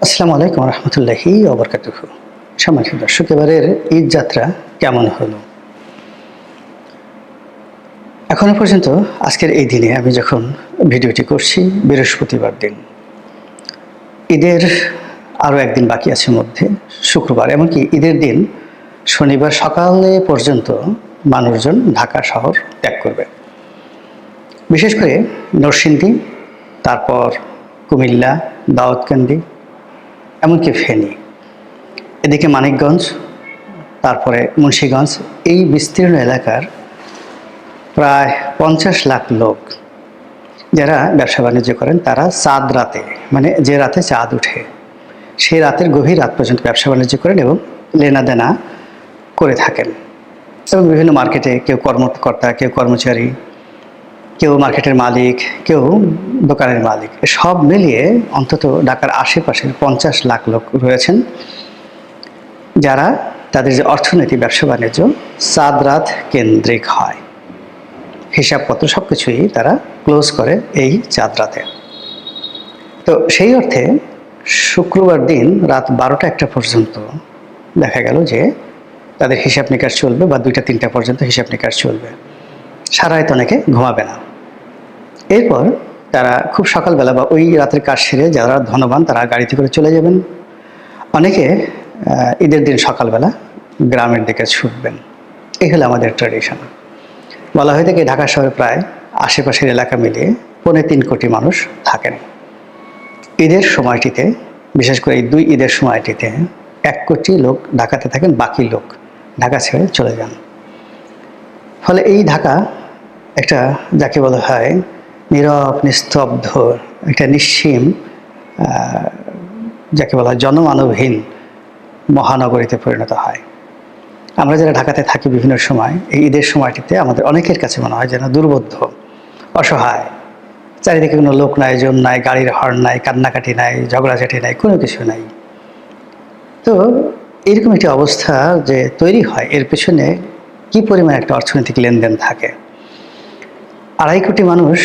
আসসালামু আলাইকুম রহমতুল্লাহি ওবরকাতুহু। সম্মানিত দর্শক, এবারের ঈদ যাত্রা কেমন হলো? এখনো পর্যন্ত আজকের এই দিনে আমি যখন ভিডিওটি করছি, বৃহস্পতিবার দিন, ঈদের আরও একদিন বাকি আছে মধ্যে, শুক্রবার, এমনকি ঈদের দিন শনিবার সকালে পর্যন্ত মানুষজন ঢাকা শহর ত্যাগ করবে। বিশেষ করে নরসিংদী, তারপর কুমিল্লা, দাউদকান্দি, এমনকি ফেনী, এদিকে মানিকগঞ্জ, তারপরে মুন্সিগঞ্জ, এই বিস্তীর্ণ এলাকার প্রায় 50 লাখ লোক যারা ব্যবসা বাণিজ্য করেন, তারা চাঁদ রাতে, মানে যে রাতে চাঁদ উঠে, সেই রাতের গভীর রাত পর্যন্ত ব্যবসা বাণিজ্য করেন এবং লেনাদেনা করে থাকেন। এবং বিভিন্ন মার্কেটে কেউ কর্মকর্তা, কেউ কর্মচারী, কেউ মার্কেটের মালিক, কেউ দোকানের মালিক, সব মিলিয়ে অন্তত ঢাকার আশেপাশের 50 লাখ লোক রয়েছেন যারা তাদের যে অর্থনীতি, ব্যবসা বাণিজ্য চাঁদ রাত কেন্দ্রিক হয়। হিসাবপত্র সব কিছুই তারা ক্লোজ করে এই চাঁদ রাতে। তো সেই অর্থে শুক্রবার দিন রাত 12টা-1টা পর্যন্ত দেখা গেল যে তাদের হিসাব নিকাশ চলবে, বা 2টা-3টা পর্যন্ত হিসাব নিকাশ চলবে। সারা রাত অনেকে ঘুমাবে না। এরপর তারা খুব সকালবেলা বা ওই রাতের কাজ সেরে যারা ধনবান তারা গাড়িতে করে চলে যাবেন। অনেকে ঈদের দিন সকালবেলা গ্রামের দিকে ছুটবেন। এই হলো আমাদের ট্র্যাডিশন। বলা হয়ে থাকে ঢাকা শহরে প্রায় আশেপাশের এলাকা মিলিয়ে 3.25 কোটি মানুষ থাকেন। ঈদের সময়টিতে, বিশেষ করে এই 2 ঈদের সময়টিতে 1 কোটি লোক ঢাকাতে থাকেন, বাকি লোক ঢাকা ছেড়ে চলে যান। ফলে এই ঢাকা একটা, যাকে বলা হয় নীরব, নিস্তব্ধ, একটা নিশ্চিম, যাকে বলা হয় জনমানবহীন মহানগরীতে পরিণত হয়। আমরা যারা ঢাকাতে থাকি বিভিন্ন সময়, এই ঈদের সময়টিতে আমাদের অনেকের কাছে মনে হয় যেন দুর্বোধ্য, অসহায়। চারিদিকে কোনো লোক নাই, জন নাই, গাড়ির হর্ন নাই, কান্নাকাটি নাই, ঝগড়াঝাটি নাই, কোনো কিছু নাই। তো এরকম একটি অবস্থা যে তৈরি হয়, এর পেছনে কি পরিমাণ একটা অর্থনৈতিক লেনদেন থাকে। 2.5 কোটি মানুষ,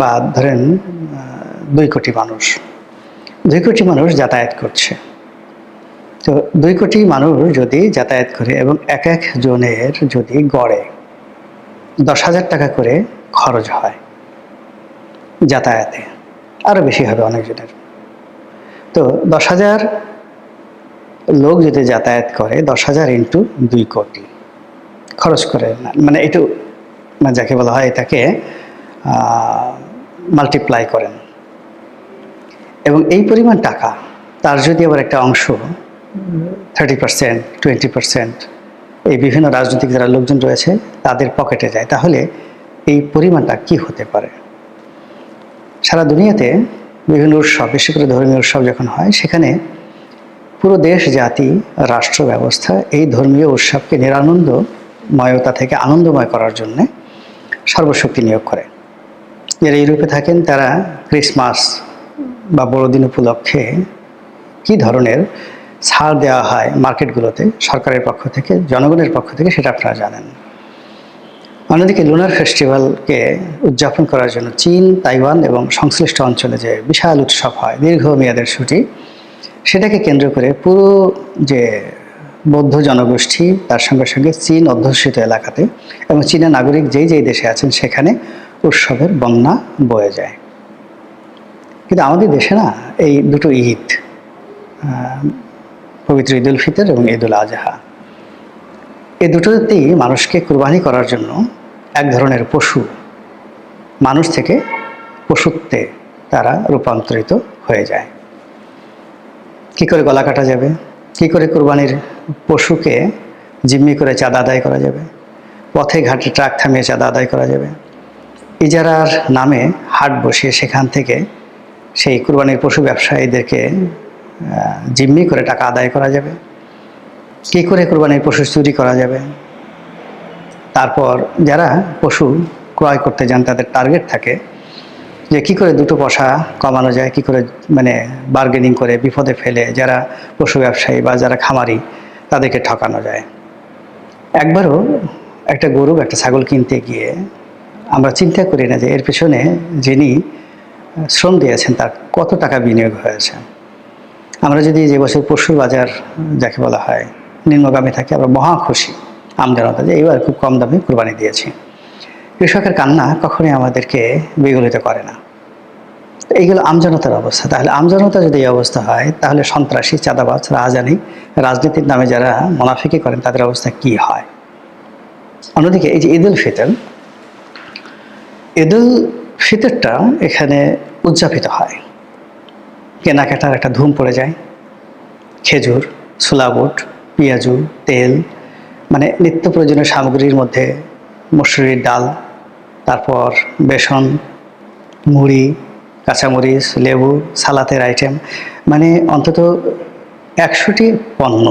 বা ধরেন 2 কোটি মানুষ, 2 কোটি মানুষ যাতায়াত করছে। তো 2 কোটি মানুষ যদি যাতায়াত করে এবং এক এক জনের যদি গড়ে 10,000 টাকা করে খরচ হয় যাতায়াতে, আরও বেশি হবে অনেকজনের। তো 10,000 লোক যদি যাতায়াত করে, 10,000 ইন্টু 2 কোটি খরচ করে, মানে একটু, মানে যাকে বলা হয় এটাকে মাল্টিপ্লাই করেন। এবং এই পরিমাণ টাকা তার যদি আবার একটা অংশ 30%, 20% এই বিভিন্ন রাজনৈতিক যারা লোকজন রয়েছে তাদের পকেটে যায়, তাহলে এই পরিমাণটা কি হতে পারে? সারা দুনিয়াতে বিভিন্ন উৎসব, বিশেষ করে ধর্মীয় উৎসব যখন হয়, সেখানে পুরো দেশ, জাতি, রাষ্ট্র ব্যবস্থা এই ধর্মীয় উৎসবকে নিরানন্দময়তা থেকে আনন্দময় করার জন্য সর্বশক্তি নিয়োগ করে। যারা ইউরোপে থাকেন তারা ক্রিসমাস বা বড়দিন উপলক্ষে কী ধরনের ছাড় দেওয়া হয় মার্কেটগুলোতে সরকারের পক্ষ থেকে, জনগণের পক্ষ থেকে, সেটা আপনারা জানেন। অন্যদিকে লুনার ফেস্টিভ্যালকে উদযাপন করার জন্য চীন, তাইওয়ান এবং সংশ্লিষ্ট অঞ্চলে যে বিশাল উৎসব হয়, দীর্ঘমেয়াদের ছুটি, সেটাকে কেন্দ্র করে পুরো যে বৌদ্ধ জনগোষ্ঠী, তার সঙ্গে সঙ্গে চীন অধ্যুষিত এলাকাতে এবং চীনের নাগরিক যেই যেই দেশে আছেন সেখানে উৎসবের বন্যা বয়ে যায়। কিন্তু আমাদের দেশে না, এই দুটো ঈদ, পবিত্র ঈদ উল ফিতর এবং ঈদ উল আজহা, এই দুটোতেই মানুষকে কুরবানি করার জন্য এক ধরনের পশু মানুষ থেকে পশুত্বে তারা রূপান্তরিত হয়ে যায়। কি করে গলা কাটা যাবে? কি করে কুরবানির পশুকে জিম্মি করে চাঁদা আদায় করা যাবে? পথে ঘাটে ট্রাক থামিয়ে চাঁদা আদায় করা যাবে? ইজারার নামে হাট বসিয়ে সেখান থেকে সেই কুরবানির পশু ব্যবসায়ীদেরকে জিম্মি করে টাকা আদায় করা যাবে? কী করে কুরবানির পশু চুরি করা যাবে? তারপর যারা পশু ক্রয় করতে যান তাদের টার্গেট থাকে যে কী করে 2টো পয়সা কমানো যায়, কী করে মানে বার্গেনিং করে বিপদে ফেলে যারা পশু ব্যবসায়ী বা যারা খামারি তাদেরকে ঠকানো যায়। একবারও একটা গরু, একটা ছাগল কিনতে গিয়ে আমরা চিন্তা করি না যে এর পেছনে যিনি শ্রম দিয়েছেন তার কত টাকা বিনিয়োগ হয়েছে। আমরা যদি যে বছর পশুর বাজার যাকে বলা হয় নিম্নগামী থাকে, আমরা মহা খুশি আমজনতা যে এইবার খুব কম দামে কুরবানি দিয়েছি। কৃষকের কান্না কখনোই আমাদেরকে বিগলিত করে না। এইগুলো আমজনতার অবস্থা। তাহলে আমজনতা যদি এই অবস্থা হয়, তাহলে সন্ত্রাসী, চাঁদাবাজ, রাজধানী, রাজনীতির নামে যারা মুনাফিকি করেন তাদের অবস্থা কি হয়? অন্যদিকে এই যে ঈদুল ফিতর, ঈদুল ফিতরটা এখানে উদযাপিত হয়, কেনাকাটার একটা ধুম পড়ে যায়। খেজুর, ছোলা বুট, পেঁয়াজু, তেল, মানে নিত্য প্রয়োজনীয় সামগ্রীর মধ্যে মসুরির ডাল, তারপর বেসন, মুড়ি, কাঁচামরিচ, লেবু, সালাতের আইটেম, মানে অন্তত 100টি পণ্য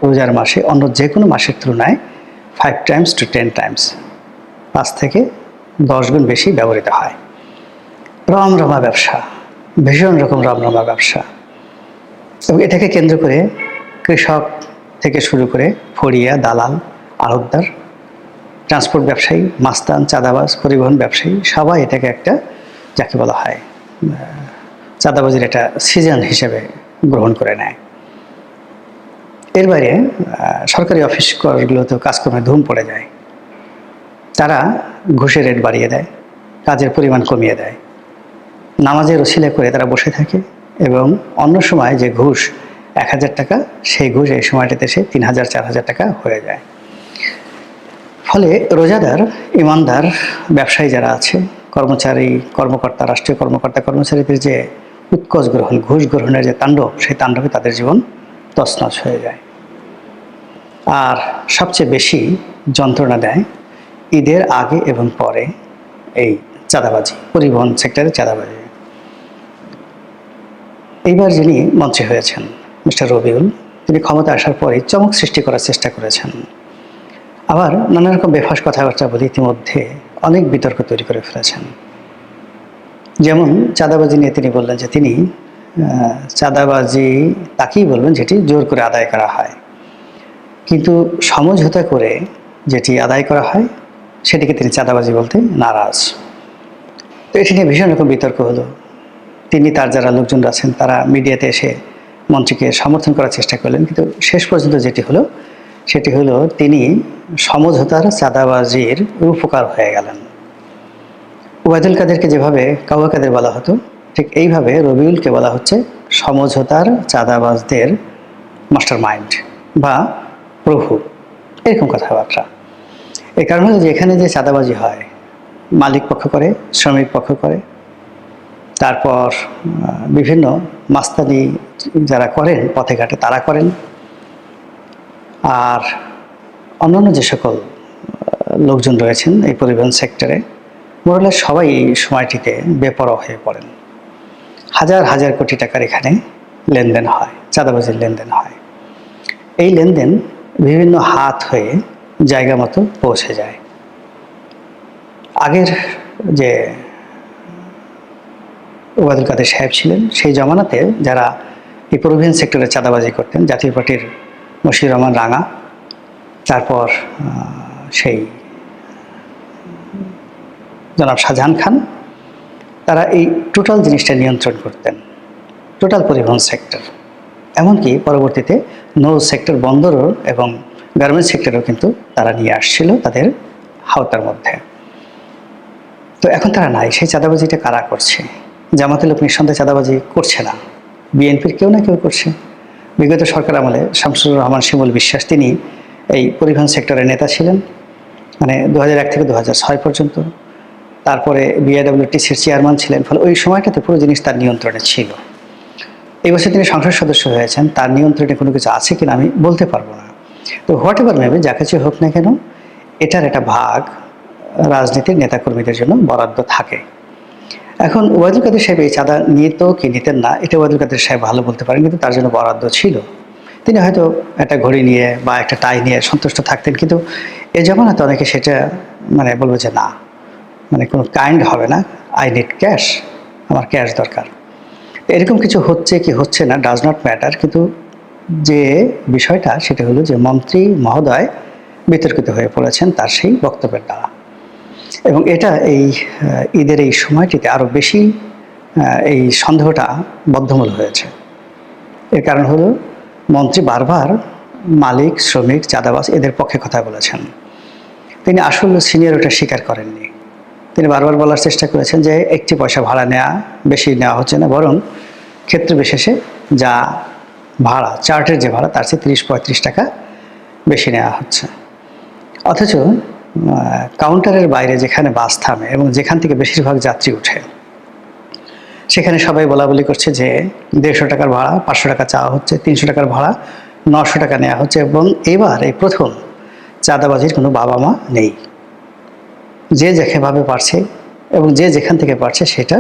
রোজার মাসে অন্য যে কোনো মাসের তুলনায় 5 times to 10 times, 5 থেকে 10 গুণ বেশি ব্যবহৃত হয়। রমরমা ব্যবসা, ভীষণ রকম রমরমা ব্যবসা। এবং এটাকে কেন্দ্র করে কৃষক থেকে শুরু করে ফড়িয়া, দালাল, আড়তদার, ট্রান্সপোর্ট ব্যবসায়ী, মাস্তান, চাঁদাবাজ, পরিবহন ব্যবসায়ী, সবাই এটাকে একটা যাকে বলা হয় চাঁদাবাজির একটা সিজন হিসেবে গ্রহণ করে নেয়। এর বাইরে সরকারি অফিসগুলোতেও কাজকর্মে ধুম পড়ে যায়। তারা ঘুষের রেট বাড়িয়ে দেয়, কাজের পরিমাণ কমিয়ে দেয়, নামাজের ওসিলা করে তারা বসে থাকে এবং অন্য সময় যে ঘুষ 1000 টাকা, সেই ঘুষ এই সময়টাতে সে 3000, 4000 টাকা হয়ে যায়। ফলে রোজাদার, ইমানদার, ব্যবসায়ী যারা আছে, কর্মচারী, কর্মকর্তা, রাষ্ট্রীয় কর্মকর্তা, কর্মচারীদের যে উৎকোচ গ্রহণ, ঘুষ গ্রহণের যে তাণ্ডব, সেই তাণ্ডবে তাদের জীবন তছনছ হয়ে যায়। আর সবচেয়ে বেশি যন্ত্রণা দেয় ঈদের আগে এবং পরে এই চাঁদাবাজি, পরিবহন সেক্টরে চাঁদাবাজি। এইবার যিনি মন্ত্রী হয়েছেন মিস্টার রবিউল, তিনি ক্ষমতা আসার পরে চমক সৃষ্টি করার চেষ্টা করেছেন। আবার নানা রকম বেফাঁস কথাবার্তা বলে ইতিমধ্যে অনেক বিতর্ক তৈরি করে ফেলেছেন। যেমন চাঁদাবাজি নিয়ে তিনি বললেন যে তিনি চাঁদাবাজি তাকেই বলবেন যেটি জোর করে আদায় করা হয়, কিন্তু সমঝোতা করে যেটি আদায় করা হয় সেটিকে তিনি চাঁদাবাজি বলতে নারাজ। তো এটি নিয়ে ভীষণ রকম বিতর্ক হলো। তিনি, তার যারা লোকজন আছেন, তারা মিডিয়াতে এসে মন্ত্রীকে সমর্থন করার চেষ্টা করলেন, কিন্তু শেষ পর্যন্ত যেটি হলো সেটি হলো তিনি সমঝোতার চাঁদাবাজির উপকার হয়ে গেলেন। ওবায়দুল কাদেরকে যেভাবে কাওয়া কাদের বলা হতো, ঠিক এইভাবে রবিউলকে বলা হচ্ছে সমঝোতার চাঁদাবাজদের মাস্টার মাইন্ড বা প্রভু, এরকম কথাবার্তা। এই কারণ হলো যে এখানে যে চাঁদাবাজি হয়, মালিক পক্ষ করে, শ্রমিক পক্ষ করে, তারপর বিভিন্ন মাস্তানি যারা করেন পথে ঘাটে তারা করেন, আর অন্যান্য যে সকল লোকজন রয়েছেন এই পরিবহন সেক্টরে, মোরালে সবাই এই সময়টিতে বেপরোয়া হয়ে পড়েন। হাজার হাজার কোটি টাকার এখানে লেনদেন হয়, চাঁদাবাজির লেনদেন হয়। এই লেনদেন বিভিন্ন হাত হয়ে জায়গা মতো পৌঁছে যায়। আগের যে ওবায়দুল কাদের সাহেব ছিলেন, সেই জমানাতে যারা এই পরিবহন সেক্টরে চাঁদাবাজি করতেন, জাতীয় পার্টির মশিউর রহমান রাঙা, তারপর সেই জনাব শাহজাহান খান, তারা এই টোটাল জিনিসটা নিয়ন্ত্রণ করতেন, টোটাল পরিবহন সেক্টর। এমনকি পরবর্তীতে নৌ সেক্টর, বন্দরও এবং গার্মেন্টস সেক্টরও কিন্তু তারা নিয়ে আসছিল তাদের হাওতার মধ্যে। তো এখন তারা নাই। সেই চাঁদাবাজিটা কারা করছে? জামাতের লোক নিঃসন্দেহে চাঁদাবাজি করছে না, বিএনপির কেউ না কেউ করছে। বিগত সরকার আমলে শামসুর রহমান শিমুল বিশ্বাস, তিনি এই পরিবহন সেক্টরের নেতা ছিলেন, মানে 2001 থেকে 2006 পর্যন্ত। তারপরে বিআইডব্লিউটিসির চেয়ারম্যান ছিলেন। ফলে ওই সময়টাতে পুরো জিনিস তার নিয়ন্ত্রণে ছিল। এই বছর তিনি সংসদ সদস্য হয়েছেন, তার নিয়ন্ত্রণে কোনো কিছু আছে কিনা আমি বলতে পারবো না। তো হোয়াট এভার মেবি, যা কিছু হোক না কেন, এটার একটা ভাগ রাজনীতির নেতাকর্মীদের জন্য বরাদ্দ থাকে। এখন ওবায়দুল কাদের সাহেব এই চাঁদা নিত কি নিতেন না, এটা ওবায়দুল কাদের সাহেব ভালো বলতে পারেন, কিন্তু তার জন্য বরাদ্দ ছিল। তিনি হয়তো একটা ঘড়ি নিয়ে বা একটা টাই নিয়ে সন্তুষ্ট থাকতেন, কিন্তু এ জমানাতে অনেকে সেটা মানে বলবো যে না, মানে কোনো কাইন্ড হবে না, আই নিড ক্যাশ, আমার ক্যাশ দরকার। এরকম কিছু হচ্ছে কি হচ্ছে না ডাজ নট ম্যাটার, কিন্তু যে বিষয়টা সেটা হলো যে মন্ত্রী মহোদয় বিতর্কিত হয়ে পড়েছেন তার সেই বক্তব্যের দ্বারা। এবং এটা এই ঈদের এই সময়টিতে আরও বেশি এই সন্দেহটা বদ্ধমূল হয়েছে। এর কারণ হলো মন্ত্রী বারবার মালিক, শ্রমিক, চাঁদাবাজ এদের পক্ষে কথা বলেছেন। তিনি আসল সিনিয়রিটি স্বীকার করেননি। তিনি বারবার বলার চেষ্টা করেছেন যে একটি পয়সা ভাড়া নেওয়া বেশি নেওয়া হচ্ছে না, বরং ক্ষেত্র বিশেষে যা ভাড়া, চার্টের যে ভাড়া তার চেয়ে 30-35 টাকা বেশি নেওয়া হচ্ছে। অথচ কাউন্টারের বাইরে যেখানে বাস থামে এবং যেখান থেকে বেশিরভাগ যাত্রী ওঠে, সেখানে সবাই বলাবলি করছে যে 150 টাকার ভাড়া 500 টাকা চাওয়া হচ্ছে, 300 টাকার ভাড়া 900 টাকা নেওয়া হচ্ছে। এবং এবার এই প্রথম চাঁদাবাজির কোনো বাবা মা নেই। যে যেভাবে পারছে এবং যে যেখান থেকে পারছে সেটা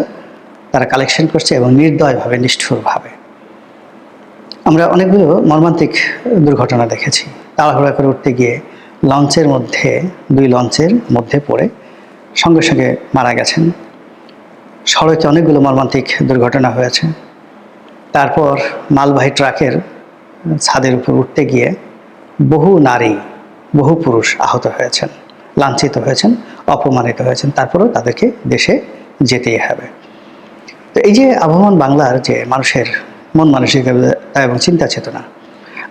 তারা কালেকশন করছে এবং নির্দয়ভাবে, নিষ্ঠুরভাবে। আমরা অনেকগুলো মর্মান্তিক দুর্ঘটনা দেখেছি। তাড়াহুড়া করে উঠতে গিয়ে লঞ্চের মধ্যে, 2 লঞ্চের মধ্যে পড়ে সঙ্গে সঙ্গে মারা গেছেন। সড়কে অনেকগুলো মর্মান্তিক দুর্ঘটনা হয়েছে। তারপর মালবাহী ট্রাকের ছাদের উপর উঠতে গিয়ে বহু নারী, বহু পুরুষ আহত হয়েছেন, লাঞ্ছিত হয়েছেন, অপমানিত হয়েছেন। তারপরেও তাদেরকে দেশে যেতেই হবে। তো এই যে আবহমান বাংলার যে মানুষের মন মানসিকতা এবং চিন্তা চেতনা,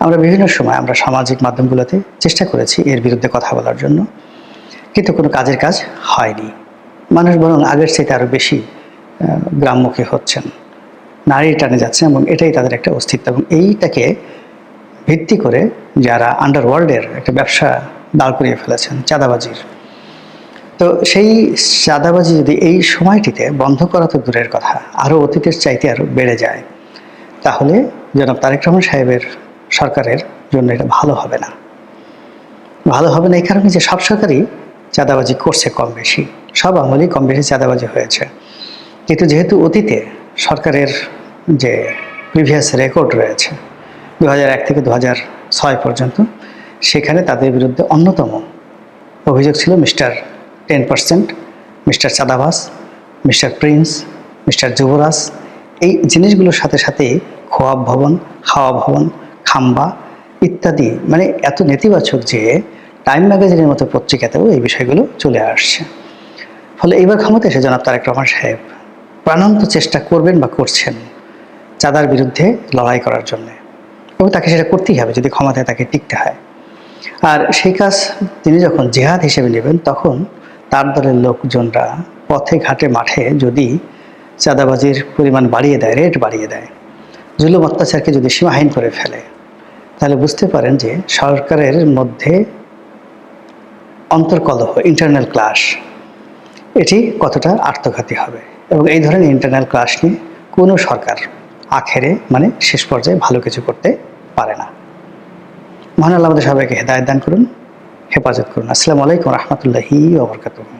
আমরা বিভিন্ন সময় আমরা সামাজিক মাধ্যমগুলোতে চেষ্টা করেছি এর বিরুদ্ধে কথা বলার জন্য, কিন্তু কোনো কাজের কাজ হয়নি। মানুষ বরং আগের চাইতে আরও বেশি গ্রামমুখী হচ্ছেন, নারী টানে যাচ্ছেন এবং এটাই তাদের একটা অস্তিত্ব। এবং এইটাকে ভিত্তি করে যারা আন্ডারওয়ার্ল্ডের একটা ব্যবসা দাঁড় করিয়ে ফেলেছেন, চাঁদাবাজির। তো সেই চাঁদাবাজি যদি এই সময়টিতে বন্ধ করা তো দূরের কথা, আরও অতীতের চাইতে আরও বেড়ে যায়, তাহলে জনাব তারেক রহমান সাহেবের সরকারের জন্য এটা ভালো হবে না। ভালো হবে না এই কারণে যে সব সরকারই চাঁদাবাজি করছে কম বেশি, সব আমলেই কম বেশি চাঁদাবাজি হয়েছে। কিন্তু যেহেতু অতীতে সরকারের যে প্রিভিয়াস রেকর্ড রয়েছে 2001 থেকে 2006 পর্যন্ত, সেখানে তাদের বিরুদ্ধে অন্যতম অভিযোগ ছিল মিস্টার 10%, মিস্টার চাঁদাবাজ, মিস্টার প্রিন্স, মিস্টার যুবরাজ। এই জিনিসগুলোর সাথে সাথে খোয়াব ভবন, হাওয়া ভবন, খাম্বা ইত্যাদি, মানে এত নেতিবাচক যে টাইম ম্যাগাজিনের মতো পত্রিকাতেও এই বিষয়গুলো চলে আসছে। ফলে এইবার ক্ষমতা এসে জনাব তারেক রহমান সাহেব প্রাণান্ত চেষ্টা করবেন বা করছেন চাঁদার বিরুদ্ধে লড়াই করার জন্য, এবং তাকে সেটা করতেই হবে যদি ক্ষমতায় তাকে টিকতে হয়। আর সেই কাজ তিনি যখন জেহাদ হিসেবে নেবেন, তখন তার দলের লোকজনরা পথে ঘাটে মাঠে যদি চাঁদাবাজির পরিমাণ বাড়িয়ে দেয়, রেট বাড়িয়ে দেয়, জুলুম অত্যাচারকে যদি সীমাহীন করে ফেলে, তাহলে বুঝতে পারেন যে সরকারের মধ্যে অন্তর্কলহ, ইন্টারনাল ক্লাশ, এটি কতটা আত্মঘাতী হবে। এবং এই ধরনের ইন্টারনাল ক্লাশ নিয়ে কোনো সরকার আখেরে, মানে শেষ পর্যায়ে ভালো কিছু করতে পারে না। মহান আল্লাহ আমাদের সবাইকে হেদায়েত দান করুন, হেফাজত করুন। আসসালামু আলাইকুম রহমতুল্লাহি ওয়া বারাকাতুহু।